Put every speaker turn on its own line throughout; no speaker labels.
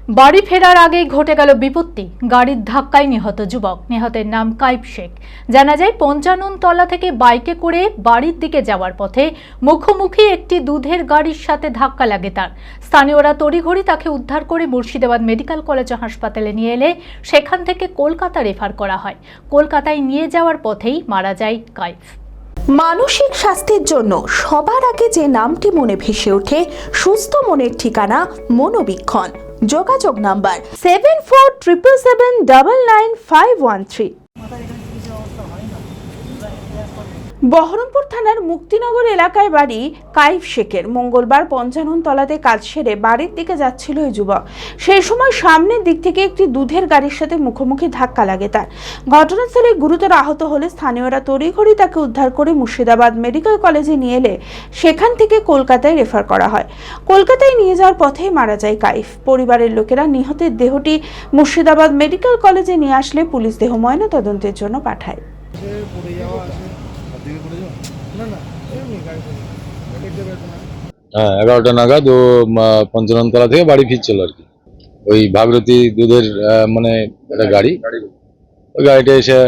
বাড়ি ফেরার আগেই ঘটে গেল বিপত্তি। গাড়ির ধাক্কায় নিহত যুবক। নিহতের নাম কাইফ শেখ। জানা যায়, পঞ্চাননতলা থেকে বাইকে করে বাড়ির দিকে যাওয়ার পথে মুখোমুখি একটি দুধের গাড়ির সাথে ধাক্কা লাগে তার। স্থানীয়রা তড়িঘড়ি তাকে উদ্ধার করে মুর্শিদাবাদ মেডিকেল কলেজ হাসপাতালে নিয়ে এলে সেখান থেকে কলকাতা রেফার করা হয়। কলকাতায় নিয়ে যাওয়ার পথেই মারা যায় কাইফ।
মানসিক স্বাস্থ্যের জন্য সবার আগে যে নামটি মনে ভেসে ওঠে, সুস্থ মনের ঠিকানা মনোবীক্ষণ। যোগাযোগ নাম্বার 7477799513। বহরমপুর থানার মুক্তিনগর এলাকায় বাড়ি কাইফ শেখের। মঙ্গলবার পঞ্চাননতলাতে কাজ সেরে বাড়ির দিকে যাচ্ছিল ওই যুবক। সেই সময় সামনের দিক থেকে একটি দুধের গাড়ির সাথে মুখোমুখি ধাক্কা লাগে তার। ঘটনাস্থলে গুরুতর আহত হলে স্থানীয়রা তড়িঘড়ি তাকে উদ্ধার করে মুর্শিদাবাদ মেডিকেল কলেজে নিয়ে এলে সেখান থেকে কলকাতায় রেফার করা হয়। কলকাতায় নিয়ে যাওয়ার পথেই মারা যায় কাইফ। পরিবারের লোকেরা নিহতের দেহটি মুর্শিদাবাদ মেডিকেল কলেজে নিয়ে আসলে পুলিশ দেহ ময়নাতদন্তের জন্য পাঠায়।
হ্যাঁ, 11টা নাগাদ ও পঞ্চাননতলা থেকে বাড়ি ফিরছিল আর কি। ওই ভাগীরথী দুধের মানে একটা গাড়ি, ওই গাড়িটা এসে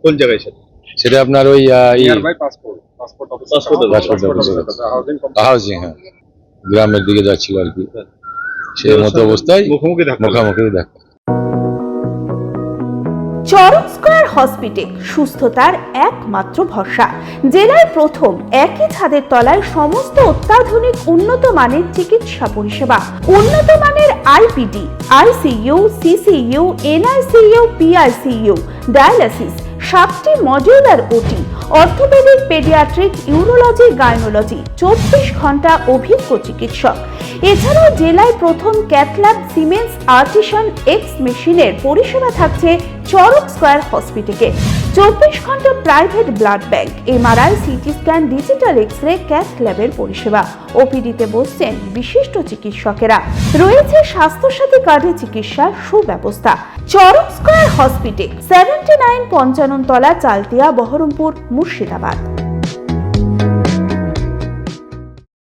কোন জায়গায়
সেটা আপনার ওই হাউজিং, হ্যাঁ, গ্রামের দিকে যাচ্ছিল আর কি। সে মতো অবস্থায় মুখোমুখি দেখা।
চরক স্কয়ার হসপিটাল সুস্থতার একমাত্র ভরসা। জেলায় প্রথম একই ছাদের তলায় সমস্ত অত্যাধুনিক উন্নত মানের চিকিৎসা পরিষেবা, উন্নত মানের IPD, ICU, CCU, NICU, PICU, dialysis, 7টি modular OT, orthopedic, pediatric, urology, gynaecology, 24 ঘন্টা অভিজ্ঞ চিকিৎসক। এছাড়াও জেলায় প্রথম ক্যাথল্যাব, সিমেন্স, আর্টিসান এক্স মেশিনের পরিষেবা থাকছে চরক স্কয়ার হসপিটালে। 24 ঘন্টা private blood bank, MRI, CT scan, digital X-ray, cath ল্যাবের পরিষেবা। ওপিডিতে বসছেন বিশিষ্ট চিকিৎসকেরা। রয়েছে স্বাস্থ্যসাথী কার্ডে চিকিৎসার সুব্যবস্থা। Charak square hospital, 79 Panchanantala, Chaltia, Baharampur, Murshidabad.